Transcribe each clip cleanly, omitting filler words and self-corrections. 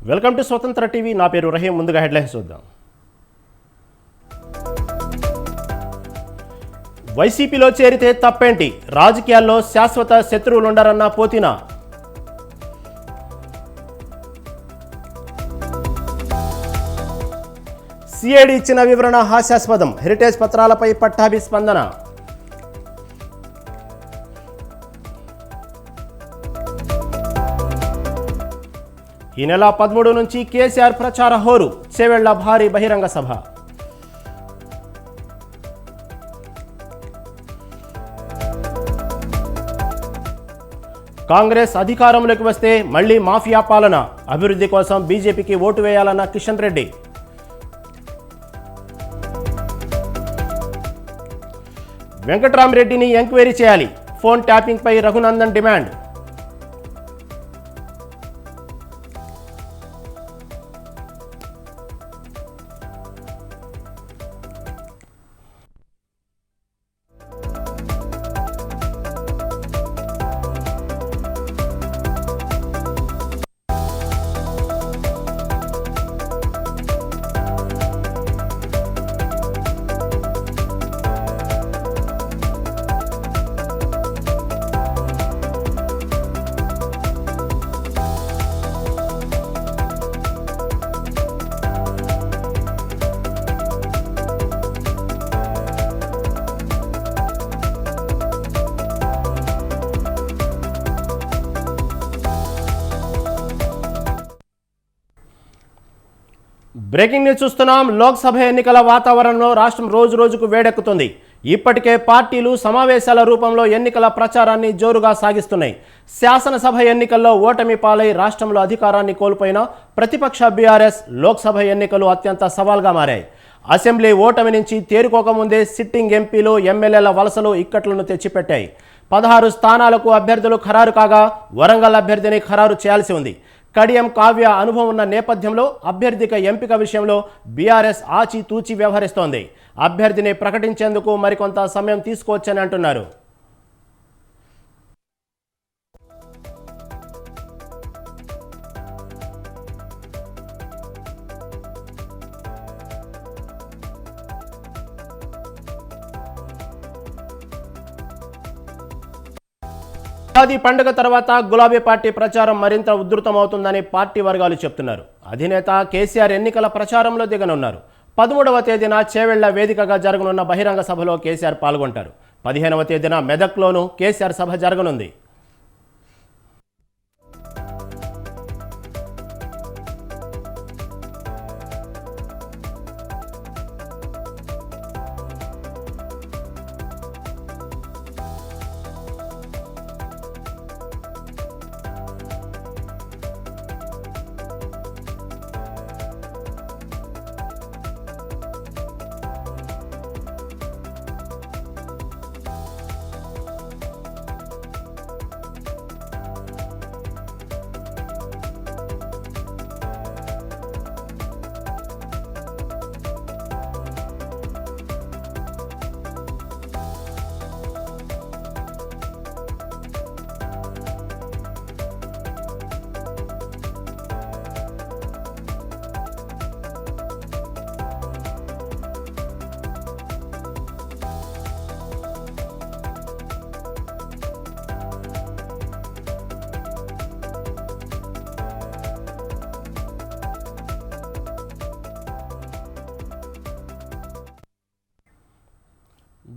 Welcome to స్వతంత్ర TV. నా పేరు రహీం. ముందుగా హెడ్లైన్స్ చూద్దాం. వైసీపీలో చేరితే తప్పేంటి, రాజకీయాల్లో శాశ్వత శత్రువులుండరన్న పోతినా. సిఐడి ఇచ్చిన వివరణ హాస్యాస్పదం, హెరిటేజ్ పత్రాలపై పట్టాభి స్పందన. ఈ నెల 13 నుంచి కేసీఆర్ ప్రచార హోరు, చేవెళ్ల భారీ బహిరంగ సభ. కాంగ్రెస్ అధికారంలోకి వస్తే మళ్లీ మాఫియా పాలన, అభివృద్ధి కోసం బీజేపీకి ఓటు వేయాలన్న కిషన్ రెడ్డి. వెంకట్రామరెడ్డిని ఎంక్వైరీ చేయాలి, ఫోన్ ట్యాపింగ్పై రఘునందన్ డిమాండ్. బ్రేకింగ్ న్యూస్ చూస్తున్నాం. లోక్సభ ఎన్నికల వాతావరణంలో రాష్ట్రం రోజు రోజుకు వేడెక్కుతుంది. ఇప్పటికే పార్టీలు సమావేశాల రూపంలో ఎన్నికల ప్రచారాన్ని జోరుగా సాగిస్తున్నాయి. శాసనసభ ఎన్నికల్లో ఓటమి పాలై రాష్ట్రంలో అధికారాన్ని కోల్పోయిన ప్రతిపక్ష బీఆర్ఎస్ లోక్సభ ఎన్నికలు అత్యంత సవాల్గా మారాయి. అసెంబ్లీ ఓటమి నుంచి తేరుకోకముందే సిట్టింగ్ ఎంపీలు ఎమ్మెల్యేల వలసలు ఇక్కట్లను తెచ్చిపెట్టాయి. 16 స్థానాలకు అభ్యర్థులు ఖరారు కాగా వరంగల్ అభ్యర్థిని ఖరారు చేయాల్సి ఉంది. కడియం కావ్య అనుభవం ఉన్న నేపథ్యంలో అభ్యర్థిక ఎంపిక విషయంలో బీఆర్ఎస్ ఆచితూచి వ్యవహరిస్తోంది. అభ్యర్థిని ప్రకటించేందుకు మరికొంత సమయం తీసుకోవచ్చని అంటున్నారు. ఉగాది పండుగ తర్వాత గులాబీ పార్టీ ప్రచారం మరింత ఉధృతమవుతుందని పార్టీ వర్గాలు చెప్తున్నారు. అధినేత కేసీఆర్ ఎన్నికల ప్రచారంలో దిగనున్నారు. 13వ తేదీన చేవెళ్ల వేదికగా జరగనున్న బహిరంగ సభలో కేసీఆర్ పాల్గొంటారు. 15వ తేదీన మెదక్లోనూ కేసీఆర్ సభ జరగనుంది.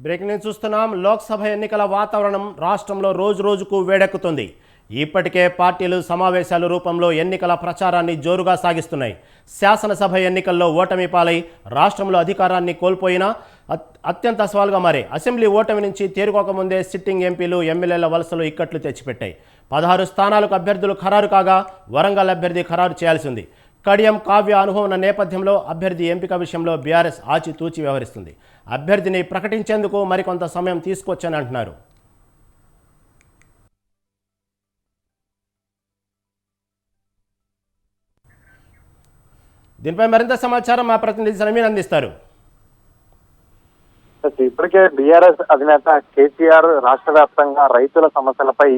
బ్రేకింగ్ న్యూస్ చూస్తున్నాం. లోక్సభ ఎన్నికల వాతావరణం రాష్ట్రంలో రోజు రోజుకు వేడెక్కుతుంది. ఇప్పటికే పార్టీలు సమావేశాల రూపంలో ఎన్నికల ప్రచారాన్ని జోరుగా సాగిస్తున్నాయి. శాసనసభ ఎన్నికల్లో ఓటమి పాలై రాష్ట్రంలో అధికారాన్ని కోల్పోయినా అత్యంత సవాల్గా మారే అసెంబ్లీ ఓటమి నుంచి తేరుకోకముందే సిట్టింగ్ ఎంపీలు ఎమ్మెల్యేల వలసలు ఇక్కట్లు తెచ్చిపెట్టాయి. 16 స్థానాలకు అభ్యర్థులు ఖరారు కాగా వరంగల్ అభ్యర్థి ఖరారు చేయాల్సి ఉంది. కడియం కావ్య అనుభవం ఉన్న నేపథ్యంలో అభ్యర్థి ఎంపిక విషయంలో బీఆర్ఎస్ ఆచితూచి వ్యవహరిస్తుంది. అభ్యర్థిని ప్రకటించేందుకు మరికొంత సమయం తీసుకోవచ్చని అంటున్నారు. దీనిపై మరింత సమాచారం మా ప్రతినిధి సమీర్ అందిస్తారు. ఇప్పటికే బీఆర్ఎస్ అధినేత కేసీఆర్ రాష్ట్ర వ్యాప్తంగా రైతుల సమస్యలపై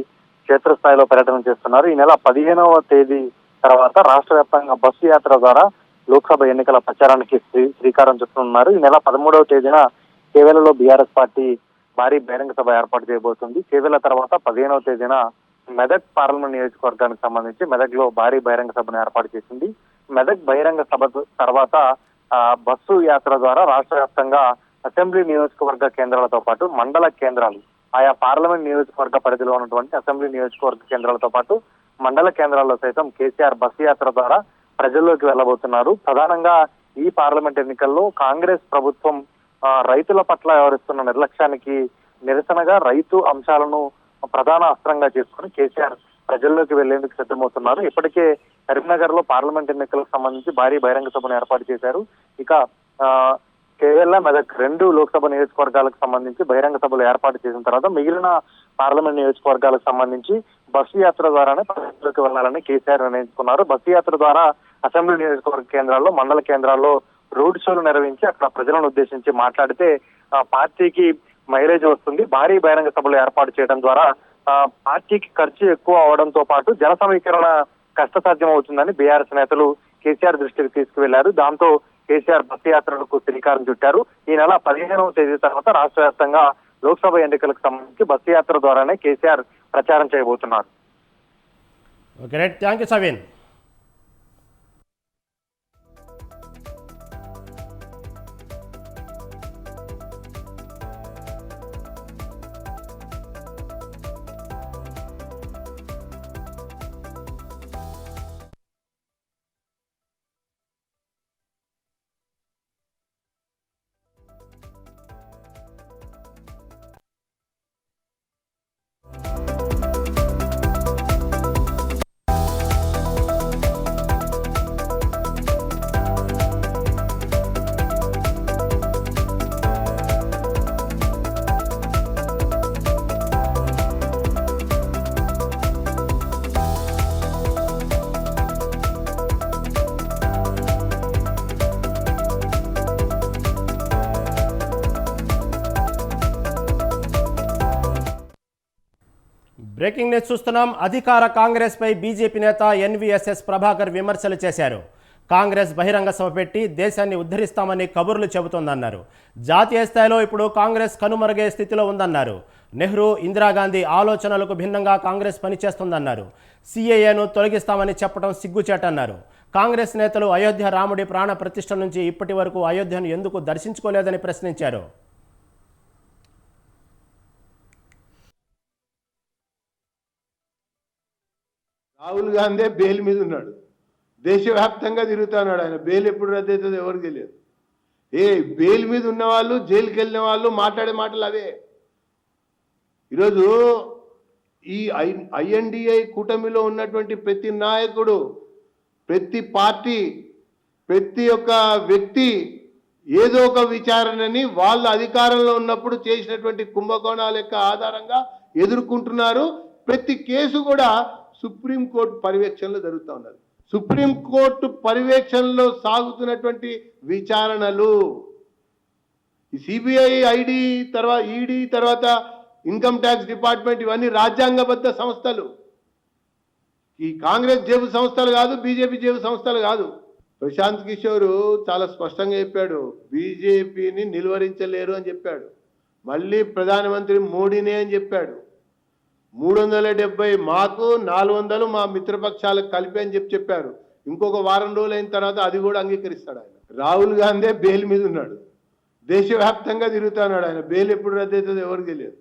క్షేత్రస్థాయిలో పర్యటన చేస్తున్నారు. ఈ నెల 15వ తేదీ తర్వాత రాష్ట్ర వ్యాప్తంగా బస్సు యాత్ర ద్వారా లోక్సభ ఎన్నికల ప్రచారానికి శ్రీకారం చుట్టనున్నారు. ఈ నెల 13వ తేదీన చేవెళ్లలో బీఆర్ఎస్ పార్టీ భారీ బహిరంగ సభ ఏర్పాటు చేయబోతుంది. చేవెళ్ల తర్వాత 15వ తేదీన మెదక్ పార్లమెంట్ నియోజకవర్గానికి సంబంధించి మెదక్ లో భారీ బహిరంగ సభను ఏర్పాటు చేసింది. మెదక్ బహిరంగ సభ తర్వాత బస్సు యాత్ర ద్వారా రాష్ట్ర వ్యాప్తంగా అసెంబ్లీ నియోజకవర్గ కేంద్రాలతో పాటు మండల కేంద్రాలు, ఆయా పార్లమెంట్ నియోజకవర్గ పరిధిలో ఉన్నటువంటి అసెంబ్లీ నియోజకవర్గ కేంద్రాలతో పాటు మండల కేంద్రాల్లో సైతం కేసీఆర్ బస్సు యాత్ర ద్వారా ప్రజల్లోకి వెళ్లబోతున్నారు. ప్రధానంగా ఈ పార్లమెంట్ ఎన్నికల్లో కాంగ్రెస్ ప్రభుత్వం రైతుల పట్ల వ్యవహరిస్తున్న నిర్లక్ష్యానికి నిరసనగా రైతు అంశాలను ప్రధాన అస్త్రంగా చేసుకుని కేసీఆర్ ప్రజల్లోకి వెళ్లేందుకు సిద్ధమవుతున్నారు. ఇప్పటికే కరీంనగర్ లో పార్లమెంట్ ఎన్నికలకు సంబంధించి భారీ బహిరంగ సభను ఏర్పాటు చేశారు. ఇక కేవలం మెదక్ 2 లోక్సభ నియోజకవర్గాలకు సంబంధించి బహిరంగ సభలు ఏర్పాటు చేసిన తర్వాత మిగిలిన పార్లమెంట్ నియోజకవర్గాలకు సంబంధించి బస్సు యాత్ర ద్వారానే ప్రజల్లోకి వెళ్లాలని కేసీఆర్ నిర్ణయించుకున్నారు. బస్సు యాత్ర ద్వారా అసెంబ్లీ నియోజకవర్గ కేంద్రాల్లో, మండల కేంద్రాల్లో రోడ్ షోలు నిర్వహించి అక్కడ ప్రజలను ఉద్దేశించి మాట్లాడితే పార్టీకి మైలేజ్ వస్తుంది. భారీ బహిరంగ సభలు ఏర్పాటు చేయడం ద్వారా పార్టీకి ఖర్చు ఎక్కువ అవడంతో పాటు జన సమీకరణ కష్టసాధ్యం అవుతుందని బీఆర్ఎస్ నేతలు కేసీఆర్ దృష్టికి తీసుకువెళ్లారు. దాంతో కేసీఆర్ బస్సు యాత్రలకు శ్రీకారం చుట్టారు. ఈ నెల 15వ తేదీ తర్వాత రాష్ట్ర వ్యాప్తంగా లోక్సభ ఎన్నికలకు సంబంధించి బస్సు యాత్ర ద్వారానే కేసీఆర్ ప్రచారం చేయబోతున్నారు. Okay right, thank you Saveen. Breaking news చూస్తున్నాం. అధికార కాంగ్రెస్పై బీజేపీ నేత ఎన్వీఎస్ఎస్ ప్రభాకర్ విమర్శలు చేశారు. కాంగ్రెస్ బహిరంగ సభ పెట్టి దేశాన్ని ఉద్ధరిస్తామని కబుర్లు చెబుతోందన్నారు. జాతీయ స్థాయిలో ఇప్పుడు కాంగ్రెస్ కనుమరుగే స్థితిలో ఉందన్నారు. నెహ్రూ, ఇందిరాగాంధీ ఆలోచనలకు భిన్నంగా కాంగ్రెస్ పనిచేస్తుందన్నారు. సీఏఏను తొలగిస్తామని చెప్పడం సిగ్గుచేటన్నారు. కాంగ్రెస్ నేతలు అయోధ్య రాముడి ప్రాణ ప్రతిష్ఠ నుంచి ఇప్పటి వరకు అయోధ్యను ఎందుకు దర్శించుకోలేదని ప్రశ్నించారు. రాహుల్ గాంధీ బెయిల్ మీద ఉన్నాడు, దేశవ్యాప్తంగా తిరుగుతున్నాడు. ఆయన బెయిల్ ఎప్పుడు రద్దు అవుతుందో ఎవరికి తెలియదు. బెయిల్ మీద ఉన్న వాళ్ళు, జైలుకి వెళ్ళిన వాళ్ళు మాట్లాడే మాటలు అవే. ఈరోజు ఈ ఐఎన్డిఐ కూటమిలో ఉన్నటువంటి ప్రతి నాయకుడు, ప్రతి పార్టీ, ప్రతి ఒక్క వ్యక్తి ఏదో ఒక విచారణని వాళ్ళ అధికారంలో ఉన్నప్పుడు చేసినటువంటి కుంభకోణాల యొక్క ఆధారంగా ఎదుర్కొంటున్నారు. ప్రతి కేసు కూడా సుప్రీంకోర్టు పర్యవేక్షణలో జరుగుతూ ఉన్నది. సుప్రీంకోర్టు పర్యవేక్షణలో సాగుతున్నటువంటి విచారణలు, ఈ సిబిఐ, ఐడి, తర్వాత ఈడీ, తర్వాత ఇన్కమ్ ట్యాక్స్ డిపార్ట్మెంట్, ఇవన్నీ రాజ్యాంగబద్ధ సంస్థలు. ఈ కాంగ్రెస్ జేబు సంస్థలు కాదు, బీజేపీ జేబు సంస్థలు కాదు. ప్రశాంత్ కిషోర్ చాలా స్పష్టంగా చెప్పాడు, బీజేపీని నిలువరించలేరు అని చెప్పాడు. మళ్ళీ ప్రధానమంత్రి మోడీనే అని చెప్పాడు. 370 మాకు, 400 మా మిత్రపక్షాలకు కలిపి అని చెప్పారు. ఇంకొక వారం రోజులు అయిన తర్వాత అది కూడా అంగీకరిస్తాడు ఆయన. రాహుల్ గాంధీ బెయిల్ మీద ఉన్నాడు, దేశవ్యాప్తంగా తిరుగుతున్నాడు. ఆయన బెయిల్ ఎప్పుడు రద్దు అవుతుందో ఎవరికి తెలియదు.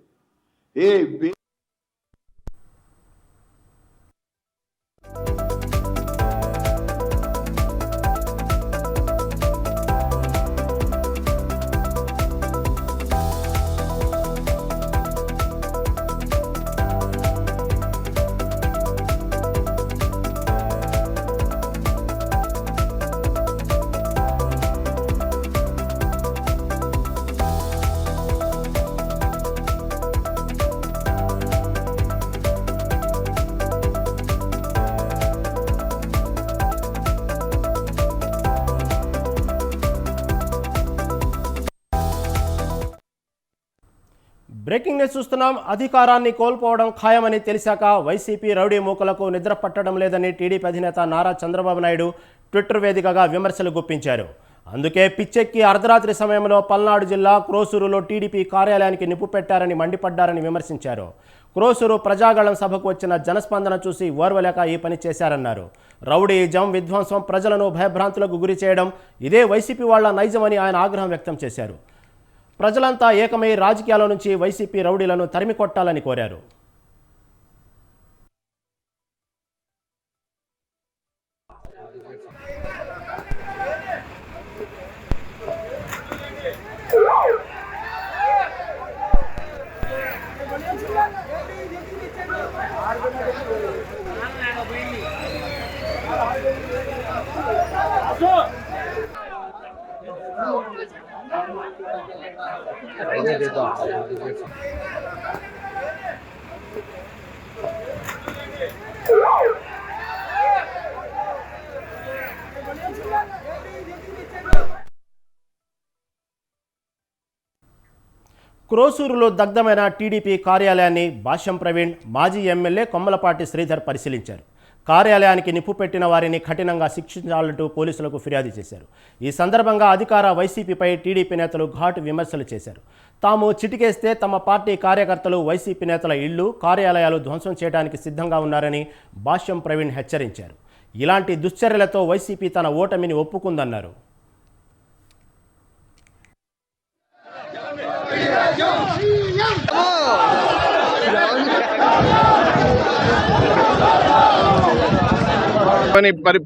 బ్రేకింగ్ న్యూస్ చూస్తున్నాం. అధికారాన్ని కోల్పోవడం ఖాయమని తెలిసాక వైసీపీ రౌడీ మూకలకు నిద్ర పట్టడం లేదని టీడీపీ అధినేత నారా చంద్రబాబు నాయుడు ట్విట్టర్ వేదికగా విమర్శలు గుప్పించారు. అందుకే పిచ్చెక్కి అర్ధరాత్రి సమయంలో పల్నాడు జిల్లా క్రోసూరులో టీడీపీ కార్యాలయానికి నిప్పు పెట్టారని మండిపడ్డారని విమర్శించారు. క్రోసూరు ప్రజాగళం సభకు వచ్చిన జనస్పందన చూసి ఓర్వలేక ఈ పని చేశారన్నారు. రౌడీజం, విధ్వంసం, ప్రజలను భయభ్రాంతులకు గురి చేయడం ఇదే వైసీపీ వాళ్ల నైజమని ఆయన ఆగ్రహం వ్యక్తం చేశారు. ప్రజలంతా ఏకమై రాజకీయాల నుంచి వైసీపీ రౌడీలను తరిమి కొట్టాలని కోరారు. క్రోసూరులో దగ్ధమైన టీడీపీ కార్యాలయాన్ని భాష్యం ప్రవీణ్, మాజీ ఎమ్మెల్యే కొమ్మలపాటి శ్రీధర్ పరిశీలించారు. కార్యాలయానికి నిప్పు పెట్టిన వారిని కఠినంగా శిక్షించాలంటూ పోలీసులకు ఫిర్యాదు చేశారు. ఈ సందర్భంగా అధికార వైసీపీపై టీడీపీ నేతలు ఘాటు విమర్శలు చేశారు. తాము చిటికేస్తే తమ పార్టీ కార్యకర్తలు వైసీపీ నేతల ఇళ్లు, కార్యాలయాలు ధ్వంసం చేయడానికి సిద్ధంగా ఉన్నారని భాష్యం ప్రవీణ్ హెచ్చరించారు. ఇలాంటి దుశ్చర్యలతో వైసీపీ తన ఓటమిని ఒప్పుకుందన్నారు.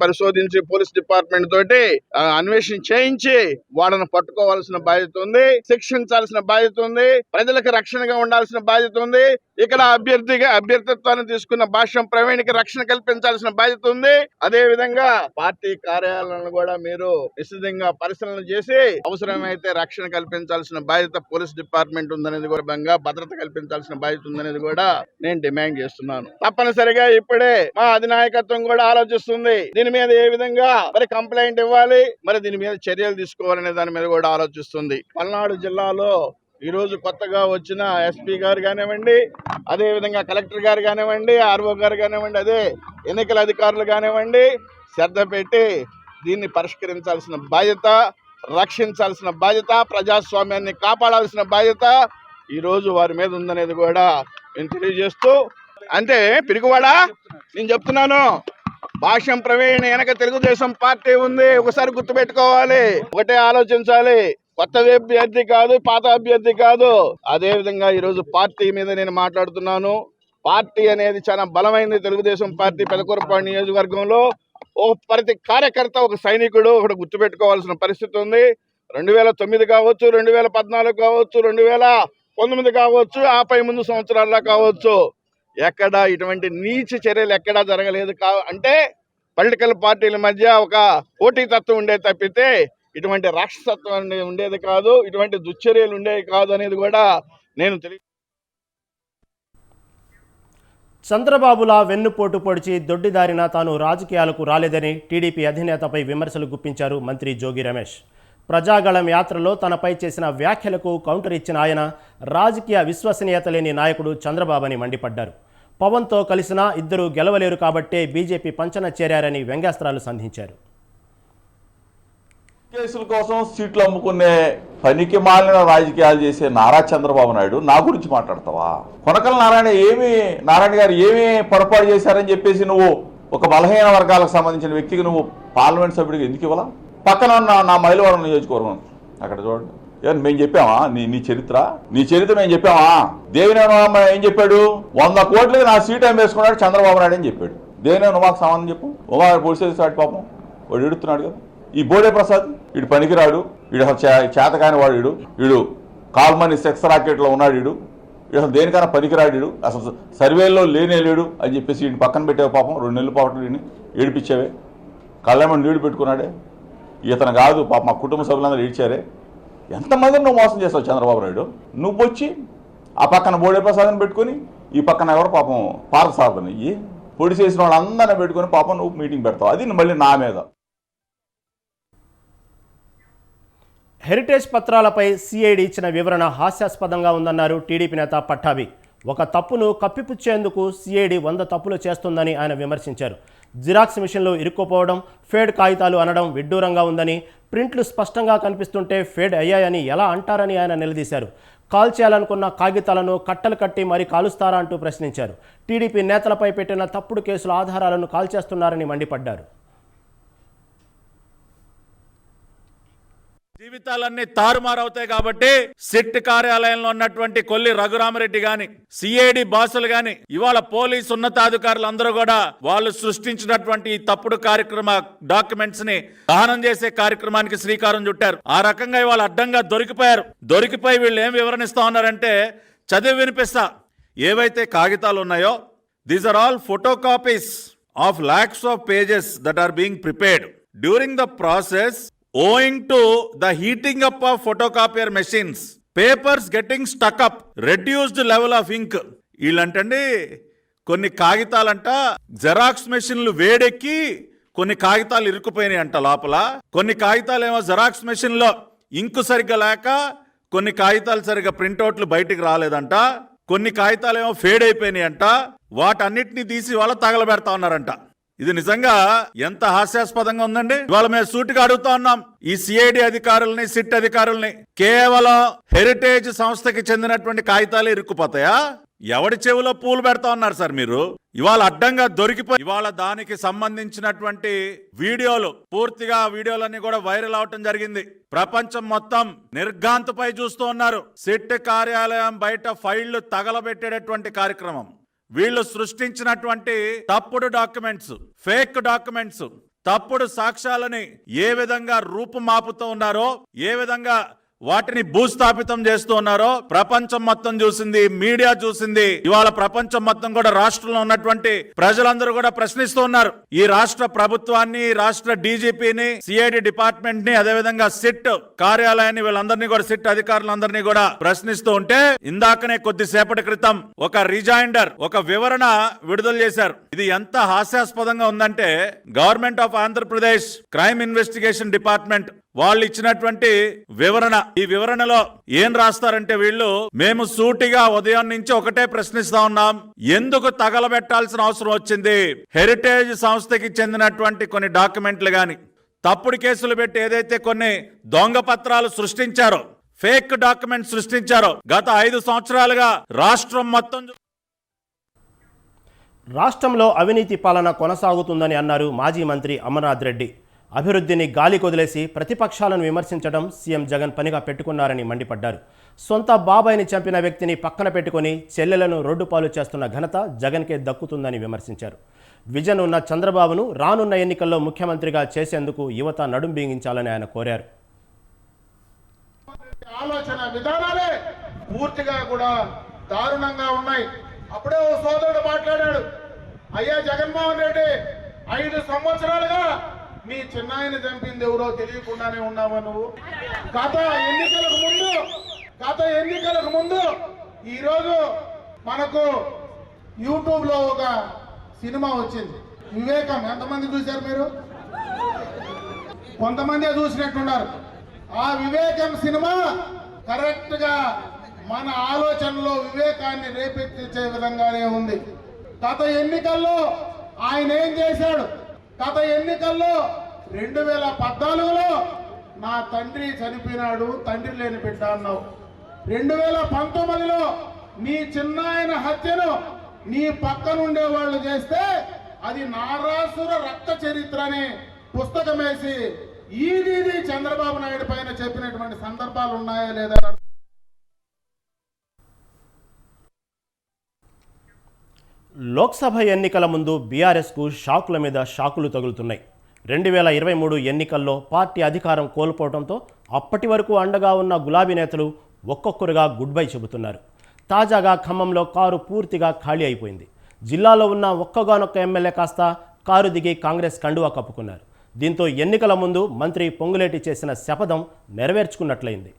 పరిశోధించి పోలీస్ డిపార్ట్మెంట్ తోటి అన్వేషణ చేయించి వాళ్ళని పట్టుకోవాల్సిన బాధ్యత ఉంది, శిక్షించాల్సిన బాధ్యత ఉంది, ప్రజలకు రక్షణగా ఉండాల్సిన బాధ్యత ఉంది. ఇక్కడ అభ్యర్థిత్వాన్ని తీసుకున్న భాష్యం ప్రవీణ్కి రక్షణ కల్పించాల్సిన బాధ్యత ఉంది. అదే విధంగా పార్టీ కార్యాలయాలను కూడా మీరు నిశ్చితంగా పరిశీలన చేసి అవసరమైతే రక్షణ కల్పించాల్సిన బాధ్యత పోలీస్ డిపార్ట్మెంట్ ఉందనేది కూడా, భద్రత కల్పించాల్సిన బాధ్యత ఉందనేది కూడా నేను డిమాండ్ చేస్తున్నాను. తప్పనిసరిగా ఇప్పుడే మా అధినాయకత్వం కూడా ఆలోచిస్తుంది దీని మీద ఏ విధంగా మరి కంప్లైంట్ ఇవ్వాలి, మరి దీని మీద చర్యలు తీసుకోవాలనే దాని మీద కూడా ఆలోచిస్తుంది. పల్నాడు జిల్లాలో ఈ రోజు కొత్తగా వచ్చిన ఎస్పీ గారు కానివ్వండి, అదే విధంగా కలెక్టర్ గారు కానివ్వండి, ఆర్ఓ గారు కానివ్వండి, అదే ఎన్నికల అధికారులు కానివ్వండి, శ్రద్ధ పెట్టి దీన్ని పరిష్కరించాల్సిన బాధ్యత, రక్షించాల్సిన బాధ్యత, ప్రజాస్వామ్యాన్ని కాపాడాల్సిన బాధ్యత ఈ రోజు వారి మీద ఉందనేది కూడా నేను తెలియజేస్తూ, అంటే పిరుగువాడా నేను చెప్తున్నాను, భాష్యం ప్రవీణ్ వెనక తెలుగుదేశం పార్టీ ఉంది. ఒకసారి గుర్తుపెట్టుకోవాలి, ఒకటే ఆలోచించాలి. కొత్త అభ్యర్థి కాదు, పాత అభ్యర్థి కాదు. అదే విధంగా ఈరోజు పార్టీ మీద నేను మాట్లాడుతున్నాను. పార్టీ అనేది చాలా బలమైంది. తెలుగుదేశం పార్టీ పెదకూరపాడు నియోజకవర్గంలో ప్రతి కార్యకర్త ఒక సైనికుడు, ఒకటి గుర్తుపెట్టుకోవాల్సిన పరిస్థితి ఉంది. 2009 కావచ్చు, 2014 కావచ్చు, 2019 కావచ్చు, ఆపై ముందు సంవత్సరాల్లో కావచ్చు, ఎక్కడ ఇటువంటి నీచ చర్యలు ఎక్కడా జరగలేదు. అంటే పొలిటికల్ పార్టీల మధ్య ఒక పోటీతత్వం ఉండేది తప్పితే ఇటువంటి రాక్షసత్వం ఉండేది కాదు, ఇటువంటి దుశ్చర్యలు ఉండేవి కాదు అనేది కూడా నేను చంద్రబాబులా వెన్నుపోటు పొడిచి దొడ్డిదారిన తాను రాజకీయాలకు రాలేదని టీడీపీ అధినేతపై విమర్శలు గుప్పించారు మంత్రి జోగి రమేష్. ప్రజాగళం యాత్రలో తనపై చేసిన వ్యాఖ్యలకు కౌంటర్ ఇచ్చిన ఆయన రాజకీయ విశ్వసనీయత లేని నాయకుడు చంద్రబాబుని మండిపడ్డారు. పవన్తో కలిసినా ఇద్దరు గెలవలేరు కాబట్టే బీజేపీ పంచన చేరారని వ్యంగ్యాస్త్రాలు సంధించారు. కేసుల కోసం సీట్లు అమ్ముకునే పనికి మాలిన రాజకీయాలు చేసే నారా చంద్రబాబు నాయుడు నా గురించి మాట్లాడతావా? కొనకల నారాయణ గారు ఏమీ పొరపాటు చేశారని చెప్పేసి నువ్వు ఒక బలహీన వర్గాలకు సంబంధించిన వ్యక్తికి నువ్వు పార్లమెంట్ సభ్యుడికి ఎందుకు ఇవ్వాలా? పక్కన ఉన్న నా మైలవరం నియోజకవర్గం అక్కడ చూడండి, ఏమన్నా మేము చెప్పామా నీ చరిత్ర మేము చెప్పామా? దేవినేని ఏం చెప్పాడు? 100 కోట్లకి నా సీట్ ఏం వేసుకున్నాడు చంద్రబాబు నాయుడు అని చెప్పాడు. దేవినేని మాకు సంబంధం చెప్పు. ఉమాగారు పొడిసేది పాపం వాడు ఎడుతున్నాడు కదా. ఈ బోడే ప్రసాద్ వీడు పనికిరాడు, వీడు అసలు చేతకాని వాడు, వీడు కాల్మని సెక్స్ రాకెట్లో ఉన్నాడు, వీడు అసలు దేనికైనా పనికిరాడు, అసలు సర్వేలో లేడు అని చెప్పేసి వీడిని పక్కన పెట్టావు. పాపం 2 నెలల పాటు వీడిని ఏడిపించావే, కళ్ళేమని నీళ్లు పెట్టుకున్నాడే. ఇతను కాదు పాప మా కుటుంబ సభ్యులందరూ ఏడ్చారే. ఎంతమందిని నువ్వు మోసం చేస్తావు చంద్రబాబు నాయుడు? నువ్వు వచ్చి ఆ పక్కన బోడే ప్రసాద్ని పెట్టుకుని ఈ పక్కన ఎవరు పాపం పార్థసారథిని పొడి చేసిన వాళ్ళందరినీ పెట్టుకుని పాపం నువ్వు మీటింగ్ పెడతావు. అది మళ్ళీ నా మీద. హెరిటేజ్ పత్రాలపై సిఐడి ఇచ్చిన వివరణ హాస్యాస్పదంగా ఉందన్నారు టీడీపీ నేత పట్టాభి. ఒక తప్పును కప్పిపుచ్చేందుకు సిఐడి 100 తప్పులు చేస్తుందని ఆయన విమర్శించారు. జిరాక్స్ మిషన్లు ఇరుక్కుపోవడం, ఫేడ్ కాగితాలు అనడం విడ్డూరంగా ఉందని, ప్రింట్లు స్పష్టంగా కనిపిస్తుంటే ఫేడ్ అయ్యాయని ఎలా అంటారని ఆయన నిలదీశారు. కాల్ చేయాలనుకున్న కాగితాలను కట్టలు కట్టి మరీ కాలుస్తారా అంటూ ప్రశ్నించారు. టీడీపీ నేతలపై పెట్టిన తప్పుడు కేసుల ఆధారాలను కాల్చేస్తున్నారని మండిపడ్డారు. జీవితాలన్నీ తారుమారవుతాయి కాబట్టి సిట్ కార్యాలయంలో ఉన్నటువంటి కొల్లి రఘురామరెడ్డి గాని, సిఐడి బాసులు గాని, ఇవాళ పోలీసు ఉన్నతాధికారులు అందరూ కూడా వాళ్ళు సృష్టించినటువంటి ఈ తప్పుడు కార్యక్రమ డాక్యుమెంట్స్ ని దహనం చేసే కార్యక్రమానికి శ్రీకారం చుట్టారు. ఆ రకంగా ఇవాళ అడ్డంగా దొరికిపోయారు. దొరికిపోయి వీళ్ళు ఏం వివరణిస్తా ఉన్నారంటే, చదివి వినిపిస్తా. ఏవైతే కాగితాలు ఉన్నాయో, these are all photocopies of lakhs of pages that are being prepared during the process. Owing to the heating up of photocopier machines, papers getting stuck up, reduced level of ink. వీళ్ళంటండి కొన్ని కాగితాలంట xerox మెషిన్లు వేడెక్కి కొన్ని కాగితాలు ఇరుక్కుపోయినాయి అంట లోపల. కొన్ని కాగితాలు ఏమో xerox మెషిన్లో ఇంకు సరిగ్గా లేక కొన్ని కాగితాలు సరిగ్గా ప్రింట్అవుట్లు బయటికి రాలేదంట. కొన్ని కాగితాలు ఏమో ఫేడ్ అయిపోయినాయి అంట. వాటన్నిటిని తీసి వాళ్ళ తగలబెడతా ఉన్నారంట. ఇది నిజంగా ఎంత హాస్యాస్పదంగా ఉందండి. ఇవాళ మేము సూటిగా అడుగుతా ఉన్నాం ఈ సిఐడి అధికారుల్ని, సిట్ అధికారుల్ని, కేవలం హెరిటేజ్ సంస్థకి చెందినటువంటి కాగితాలు ఇరుక్కుపోతాయా? ఎవడి చెవిలో పూలు పెడతా ఉన్నారు సార్ మీరు? ఇవాళ అడ్డంగా దొరికిపోయి ఇవాళ దానికి సంబంధించినటువంటి వీడియోలు, పూర్తిగా వీడియోలన్నీ కూడా వైరల్ అవటం జరిగింది. ప్రపంచం మొత్తం నిర్ఘాంతపై చూస్తూ ఉన్నారు. సిట్ కార్యాలయం బయట ఫైళ్లు తగలబెట్టేటటువంటి కార్యక్రమం, వీళ్ళు సృష్టించినటువంటి తప్పుడు డాక్యుమెంట్స్, ఫేక్ డాక్యుమెంట్స్, తప్పుడు సాక్ష్యాలని ఏ విధంగా రూపుమాపుతూ ఉన్నారో, ఏ విధంగా వాటిని భూస్థాపితం చేస్తూ ఉన్నారో ప్రపంచం మొత్తం చూసింది, మీడియా చూసింది. ఇవాళ ప్రపంచం మొత్తం కూడా రాష్ట్రంలో ఉన్నటువంటి ప్రజలందరూ కూడా ప్రశ్నిస్తూ ఉన్నారు. ఈ రాష్ట్ర ప్రభుత్వాన్ని, రాష్ట్ర డీజీపీని, సిఐడి డిపార్ట్మెంట్ ని, అదేవిధంగా సిట్ కార్యాలయాన్ని, వీళ్ళందరినీ కూడా, సిట్ అధికారులందరినీ కూడా ప్రశ్నిస్తూ ఉంటే, ఇందాకనే కొద్దిసేపటి క్రితం ఒక రిజైండర్, ఒక వివరణ విడుదల చేశారు. ఇది ఎంత హాస్యాస్పదంగా ఉందంటే, government of Andhra Pradesh crime investigation department వాళ్ళు ఇచ్చినటువంటి వివరణ. ఈ వివరణలో ఏం రాస్తారంటే, వీళ్ళు మేము సూటిగా ఉదయం నుంచి ఒకటే ప్రశ్నిస్తా ఉన్నాం, ఎందుకు తగలబెట్టాల్సిన అవసరం వచ్చింది? హెరిటేజ్ సంస్థకి చెందినటువంటి కొన్ని డాక్యుమెంట్లు గాని, తప్పుడు కేసులు పెట్టి ఏదైతే కొన్ని దొంగ పత్రాలు సృష్టించారో, ఫేక్ డాక్యుమెంట్ సృష్టించారో, గత 5 సంవత్సరాలుగా రాష్ట్రం మొత్తం రాష్ట్రంలో అవినీతి పాలన కొనసాగుతుందని అన్నారు మాజీ మంత్రి అమర్నాథ్ రెడ్డి. అభివృద్ధిని గాలి కొదిలేసి ప్రతిపక్షాలను విమర్శించడం సీఎం జగన్ పనిగా పెట్టుకున్నారని మండిపడ్డారు. సొంత బాబాయిని చంపిన వ్యక్తిని పక్కన పెట్టుకుని చెల్లెలను రోడ్డుపాలు చేస్తున్న ఘనత జగన్కే దక్కుతుందని విమర్శించారు. విజన్ ఉన్న చంద్రబాబును రానున్న ఎన్నికల్లో ముఖ్యమంత్రిగా చేసేందుకు యువత నడుం బిగించాలని ఆయన కోరారు. ఆలోచన విధానాలే పూర్తిగా కూడా దారుణంగా ఉన్నాయి. అప్పుడే ఓ సోదరుడు మాట్లాడాడు, అయ్యా జగన్మోహన్ రెడ్డి 5 సంవత్సరాలుగా మీ చిన్నాయన చంపింది ఎవరో తెలియకుండానే ఉన్నావా నువ్వు? గత ఎన్నికలకు ముందు ఈరోజు మనకు యూట్యూబ్ లో ఒక సినిమా వచ్చింది, వివేకం. ఎంతమంది చూశారు మీరు? కొంతమంది చూసినట్టున్నారు. ఆ వివేకం సినిమా కరెక్ట్ గా మన ఆలోచనలో వివేకాన్ని రేపెత్తించే విధంగానే ఉంది. గత ఎన్నికల్లో ఆయన ఏం చేశాడు? గత ఎన్నికల్లో 2014లో నా తండ్రి చనిపోయినాడు, తండ్రి లేని బిడ్డ అన్నావు. 2019లో నీ చిన్నాయన హత్యను నీ పక్కనుండే వాళ్ళు చేస్తే అది నారాసుర రక్త చరిత్ర అనే పుస్తకం వేసి ఈదీ చంద్రబాబు నాయుడు పైన చెప్పినటువంటి సందర్భాలు ఉన్నాయా లేదా? లోక్సభ ఎన్నికల ముందు బీఆర్ఎస్కు షాకుల మీద షాకులు తగులుతున్నాయి. 2023 ఎన్నికల్లో పార్టీ అధికారం కోల్పోవడంతో అప్పటి వరకు అండగా ఉన్న గులాబీ నేతలు ఒక్కొక్కరుగా గుడ్ బై చెబుతున్నారు. తాజాగా ఖమ్మంలో కారు పూర్తిగా ఖాళీ అయిపోయింది. జిల్లాలో ఉన్న ఒక్కగానొక్క ఎమ్మెల్యే కాస్త కారు దిగి కాంగ్రెస్ కండువా కప్పుకున్నారు. దీంతో ఎన్నికల ముందు మంత్రి పొంగులేటి చేసిన శపథం నెరవేర్చుకున్నట్లయింది.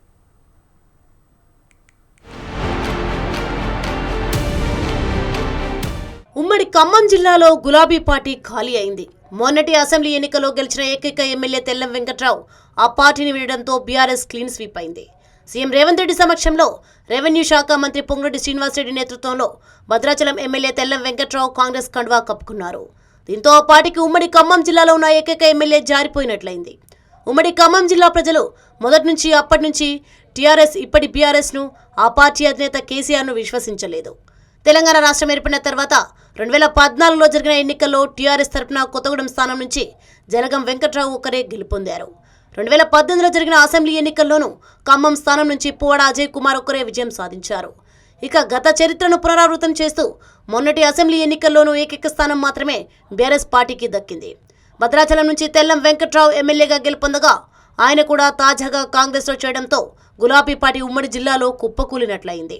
ఉమ్మడి ఖమ్మం జిల్లాలో గులాబీ పార్టీ ఖాళీ అయింది. మొన్నటి అసెంబ్లీ ఎన్నికల్లో గెలిచిన ఏకైక ఎమ్మెల్యే తెల్లం వెంకట్రావు ఆ పార్టీని వీడడంతో బీఆర్ఎస్ క్లీన్ స్వీప్ అయింది. సీఎం రేవంత్ రెడ్డి సమక్షంలో రెవెన్యూ శాఖ మంత్రి పొంగులేటి శ్రీనివాసరెడ్డి నేతృత్వంలో భద్రాచలం ఎమ్మెల్యే తెల్లం వెంకట్రావు కాంగ్రెస్ కండువా కప్పుకున్నారు. దీంతో ఆ పార్టీకి ఉమ్మడి ఖమ్మం జిల్లాలో ఉన్న ఏకైక ఎమ్మెల్యే జారిపోయినట్లయింది. ఉమ్మడి ఖమ్మం జిల్లా ప్రజలు మొదటి నుంచి అప్పటి నుంచి టీఆర్ఎస్ ఇప్పటి బీఆర్ఎస్ను ఆ పార్టీ అధినేత కేసీఆర్ను విశ్వసించలేదు. తెలంగాణ రాష్ట్రం ఏర్పడిన తర్వాత 2014లో జరిగిన ఎన్నికల్లో టీఆర్ఎస్ తరపున కొత్తగూడెం స్థానం నుంచి జనగం వెంకట్రావు ఒకరే గెలుపొందారు. 2018లో జరిగిన అసెంబ్లీ ఎన్నికల్లోనూ ఖమ్మం స్థానం నుంచి పువ్వాడ అజయ్ కుమార్ ఒకరే విజయం సాధించారు. ఇక గత చరిత్రను పునరావృతం చేస్తూ మొన్నటి అసెంబ్లీ ఎన్నికల్లోనూ ఏకైక స్థానం మాత్రమే బీఆర్ఎస్ పార్టీకి దక్కింది. భద్రాచలం నుంచి తెల్లం వెంకట్రావు ఎమ్మెల్యేగా గెలుపొందగా ఆయన కూడా తాజాగా కాంగ్రెస్లో చేయడంతో గులాబీ పార్టీ ఉమ్మడి జిల్లాలో కుప్పకూలినట్లయింది.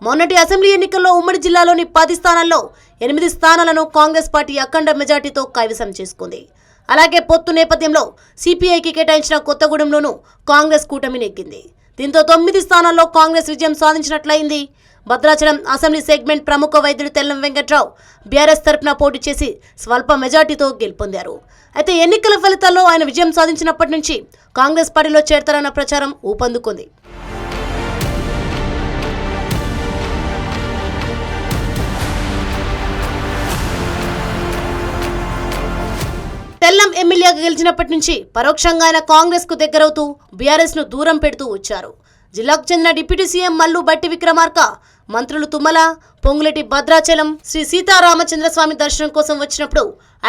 మొన్నటి అసెంబ్లీ ఎన్నికల్లో ఉమ్మడి జిల్లాలోని 10 స్థానాల్లో 8 స్థానాలను కాంగ్రెస్ పార్టీ అఖండ మెజార్టీతో కైవసం చేసుకుంది. అలాగే పొత్తు నేపథ్యంలో సిపిఐకి కేటాయించిన కొత్తగూడెంలోనూ కాంగ్రెస్ కూటమి నెగ్గింది. దీంతో 9 స్థానాల్లో కాంగ్రెస్ విజయం సాధించినట్లయింది. భద్రాచలం అసెంబ్లీ సెగ్మెంట్ ప్రముఖ వైద్యుడు తెల్లం వెంకట్రావు బీఆర్ఎస్ తరపున పోటీ చేసి స్వల్ప మెజార్టీతో గెలుపొందారు. అయితే ఎన్నికల ఫలితాల్లో ఆయన విజయం సాధించినప్పటి నుంచి కాంగ్రెస్ పార్టీలో చేరతారన్న ప్రచారం ఊపందుకుంది. తెల్లం ఎమ్మెల్యేగా గెలిచినప్పటి నుంచి పరోక్షంగా ఆయన కాంగ్రెస్ కు దగ్గరవుతూ బీఆర్ఎస్ ను దూరం పెడుతూ వచ్చారు. జిల్లాకు చెందిన డిప్యూటీ సీఎం మల్లు బట్టి విక్రమార్క, మంత్రులు తుమ్మల, పొంగులేటి భద్రాచలం శ్రీ సీతారామచంద్రస్వామి దర్శనం కోసం వచ్చినప్పుడు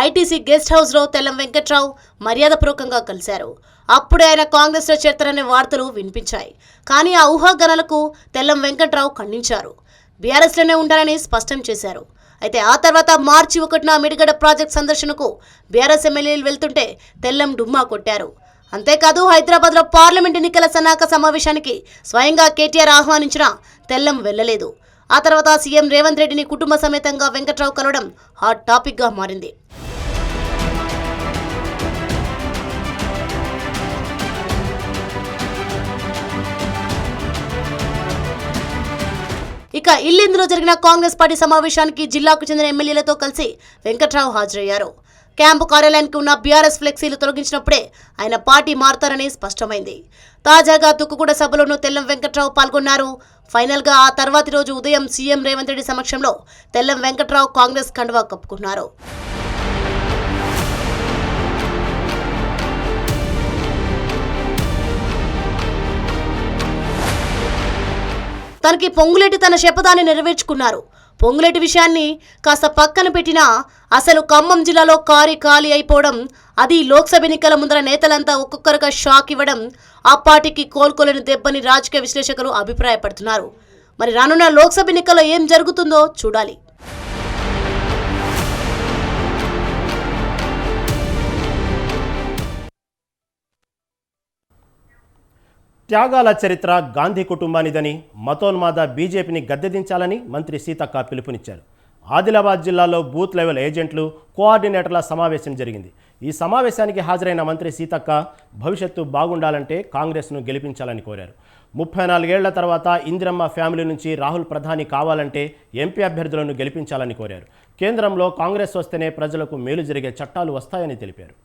ఐటీసీ గెస్ట్ హౌస్ లో తెల్లం వెంకట్రావు మర్యాదపూర్వకంగా కలిశారు. అప్పుడే ఆయన కాంగ్రెస్ లో చేరతారనే వార్తలు వినిపించాయి. కానీ ఆ ఊహాగానాలకు తెల్లం వెంకట్రావు ఖండించారు. బీఆర్ఎస్ లోనే ఉంటారని స్పష్టం చేశారు. అయితే ఆ తర్వాత మార్చి 1న మిడిగడ ప్రాజెక్ట్ సందర్శనకు బీఆర్ఎస్ ఎమ్మెల్యేలు వెళ్తుంటే తెల్లం డుమ్మా కొట్టారు. అంతేకాదు హైదరాబాద్లో పార్లమెంట్ ఎన్నికల సన్నాహక సమావేశానికి స్వయంగా కేటీఆర్ ఆహ్వానించిన తెల్లం వెళ్లలేదు. ఆ తర్వాత సీఎం రేవంత్ రెడ్డిని కుటుంబ సమేతంగా వెంకట్రావు కలవడం హాట్ టాపిక్ గా మారింది. ఇక ఇల్లెందులో జరిగిన కాంగ్రెస్ పార్టీ సమావేశానికి జిల్లాకు చెందిన ఎమ్మెల్యేలతో కలిసి వెంకట్రావు హాజరయ్యారు. క్యాంపు కార్యాలయానికి ఉన్న బీఆర్ఎస్ ఫ్లెక్సీలు తొలగించినప్పుడే ఆయన పార్టీ మారుతారని స్పష్టమైంది. తాజాగా తుక్కుగూడ సభలోనూ తెల్లం వెంకట్రావు పాల్గొన్నారు. ఫైనల్ గా ఆ తర్వాతి రోజు ఉదయం సీఎం రేవంత్ రెడ్డి సమక్షంలో తెల్లం వెంకట్రావు కాంగ్రెస్ కండువా కప్పుకున్నారు. తనకి పొంగులేటి తన శపథాన్ని నెరవేర్చుకున్నారు. పొంగులేటి విషయాన్ని కాస్త పక్కన పెట్టినా అసలు ఖమ్మం జిల్లాలో ఖాళీ అయిపోవడం, అది లోక్సభ ఎన్నికల ముందర నేతలంతా ఒక్కొక్కరుగా షాక్ ఇవ్వడం ఆ పార్టీకి కోలుకోలేని దెబ్బని రాజకీయ విశ్లేషకులు అభిప్రాయపడుతున్నారు. మరి రానున్న లోక్సభ ఎన్నికల్లో ఏం జరుగుతుందో చూడాలి. త్యాగాల చరిత్ర గాంధీ కుటుంబానిదని, మతోన్మాద బీజేపీని గద్దెదించాలని మంత్రి సీతక్క పిలుపునిచ్చారు. ఆదిలాబాద్ జిల్లాలో బూత్ లెవెల్ ఏజెంట్లు, కోఆర్డినేటర్ల సమావేశం జరిగింది. ఈ సమావేశానికి హాజరైన మంత్రి సీతక్క భవిష్యత్తు బాగుండాలంటే కాంగ్రెస్ను గెలిపించాలని కోరారు. 34 ఏళ్ల తర్వాత ఇందిరమ్మ ఫ్యామిలీ నుంచి రాహుల్ ప్రధాని కావాలంటే ఎంపీ అభ్యర్థులను గెలిపించాలని కోరారు. కేంద్రంలో కాంగ్రెస్ వస్తేనే ప్రజలకు మేలు జరిగే చట్టాలు వస్తాయని తెలిపారు.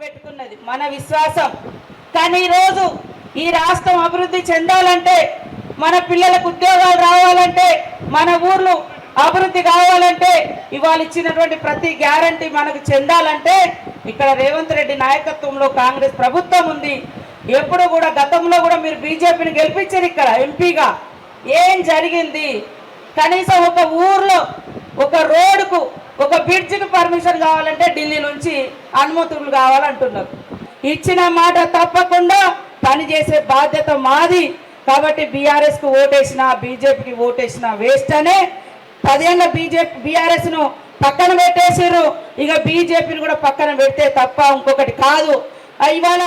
పెట్టుకున్నది మన విశ్వాసం. కానీ ఈరోజు ఈ రాష్ట్రం అభివృద్ధి చెందాలంటే, మన పిల్లలకు ఉద్యోగాలు రావాలంటే, మన ఊర్లు అభివృద్ధి కావాలంటే, ఇవాళ ఇచ్చినటువంటి ప్రతి గ్యారంటీ మనకు చెందాలంటే ఇక్కడ రేవంత్ రెడ్డి నాయకత్వంలో కాంగ్రెస్ ప్రభుత్వం ఉంది. ఎప్పుడు కూడా గతంలో కూడా మీరు బీజేపీని గెలిపించారు. ఇక్కడ ఎంపీగా ఏం జరిగింది? కనీసం ఒక ఊర్లో ఒక రోడ్డుకు, ఒక బ్రిడ్జికి పర్మిషన్ కావాలంటే ఢిల్లీ నుంచి అనుమతులు కావాలంటున్నారు. ఇచ్చిన మాట తప్పకుండా పనిచేసే బాధ్యత మాది. కాబట్టి బీఆర్ఎస్ కు ఓటేసినా, బీజేపీకి ఓటేసినా వేస్ట్ అనే 10 ఏళ్ళ బీఆర్ఎస్ ను పక్కన పెట్టేసారు. ఇక బీజేపీని కూడా పక్కన పెడితే తప్ప ఇంకొకటి కాదు. ఇవాళ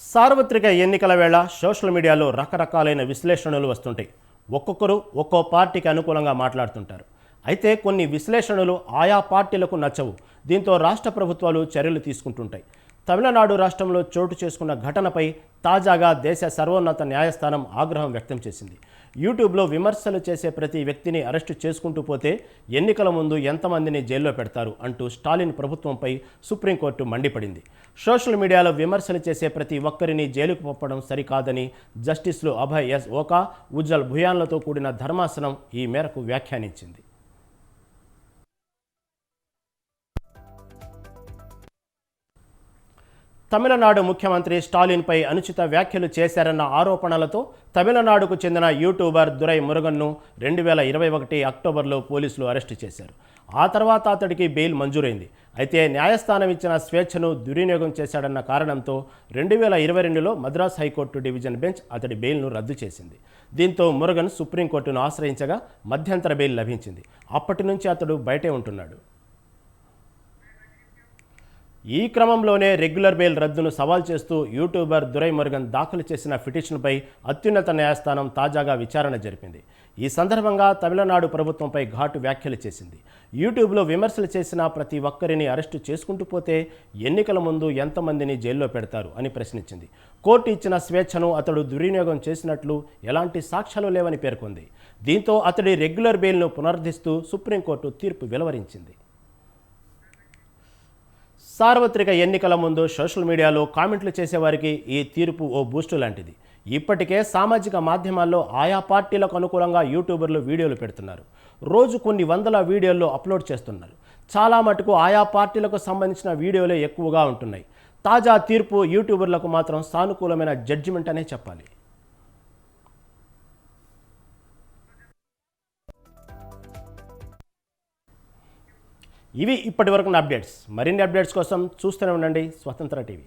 సార్వత్రిక ఎన్నికల వేళ సోషల్ మీడియాలో రకరకాలైన విశ్లేషణలు వస్తుంటాయి. ఒక్కొక్కరు ఒక్కో పార్టీకి అనుకూలంగా మాట్లాడుతుంటారు. అయితే కొన్ని విశ్లేషణలు ఆయా పార్టీలకు నచ్చవు. దీంతో రాష్ట్ర ప్రభుత్వాలు చర్యలు తీసుకుంటుంటాయి. తమిళనాడు రాష్ట్రంలో చోటు చేసుకున్న ఘటనపై తాజాగా దేశ సర్వోన్నత న్యాయస్థానం ఆగ్రహం వ్యక్తం చేసింది. యూట్యూబ్లో విమర్శలు చేసే ప్రతి వ్యక్తిని అరెస్టు చేసుకుంటూ పోతే ఎన్నికల ముందు ఎంతమందిని జైల్లో పెడతారు అంటూ స్టాలిన్ ప్రభుత్వంపై సుప్రీంకోర్టు మండిపడింది. సోషల్ మీడియాలో విమర్శలు చేసే ప్రతి ఒక్కరిని జైలుకు పంపడం సరికాదని జస్టిస్లు అభయ్ ఎస్ ఓకా, ఉజ్జల్ భుయాన్లతో కూడిన ధర్మాసనం ఈ మేరకు వ్యాఖ్యానించింది. తమిళనాడు ముఖ్యమంత్రి స్టాలిన్పై అనుచిత వ్యాఖ్యలు చేశారన్న ఆరోపణలతో తమిళనాడుకు చెందిన యూట్యూబర్ దురై మురుగన్ను 2021 అక్టోబర్లో పోలీసులు అరెస్టు చేశారు. ఆ తర్వాత అతడికి బెయిల్ మంజూరైంది. అయితే న్యాయస్థానం ఇచ్చిన స్వేచ్ఛను దుర్వినియోగం చేశాడన్న కారణంతో 2022లో మద్రాస్ హైకోర్టు డివిజన్ బెంచ్ అతడి బెయిల్ను రద్దు చేసింది. దీంతో మురుగన్ సుప్రీంకోర్టును ఆశ్రయించగా మధ్యంతర బెయిల్ లభించింది. అప్పటి నుంచి అతడు బయటే ఉంటున్నాడు. ఈ క్రమంలోనే రెగ్యులర్ బెయిల్ రద్దును సవాల్ చేస్తూ యూట్యూబర్ దురై మురుగన్ దాఖలు చేసిన పిటిషన్పై అత్యున్నత న్యాయస్థానం తాజాగా విచారణ జరిపింది. ఈ సందర్భంగా తమిళనాడు ప్రభుత్వంపై ఘాటు వ్యాఖ్యలు చేసింది. యూట్యూబ్లో విమర్శలు చేసిన ప్రతి ఒక్కరిని అరెస్టు చేసుకుంటూ పోతే ఎన్నికల ముందు ఎంతమందిని జైల్లో పెడతారు అని ప్రశ్నించింది. కోర్టు ఇచ్చిన స్వేచ్ఛను అతడు దుర్వినియోగం చేసినట్లు ఎలాంటి సాక్ష్యాలు లేవని పేర్కొంది. దీంతో అతడి రెగ్యులర్ బెయిల్ను పునరుద్ధరిస్తూ సుప్రీంకోర్టు తీర్పు వెలువరించింది. సార్వత్రిక ఎన్నికల ముందు సోషల్ మీడియాలో కామెంట్లు చేసేవారికి ఈ తీర్పు ఓ బూస్టు లాంటిది. ఇప్పటికే సామాజిక మాధ్యమాల్లో ఆయా పార్టీలకు అనుకూలంగా యూట్యూబర్లు వీడియోలు పెడుతున్నారు. రోజు కొన్ని వందల వీడియోల్లో అప్లోడ్ చేస్తున్నారు. చాలా మటుకు ఆయా పార్టీలకు సంబంధించిన వీడియోలే ఎక్కువగా ఉంటున్నాయి. తాజా తీర్పు యూట్యూబర్లకు మాత్రం సానుకూలమైన జడ్జిమెంట్ అనే చెప్పాలి. ఇవి ఇప్పటివరకు అప్డేట్స్. మరిన్ని అప్డేట్స్ కోసం చూస్తూనే ఉండండి స్వతంత్ర టీవీ.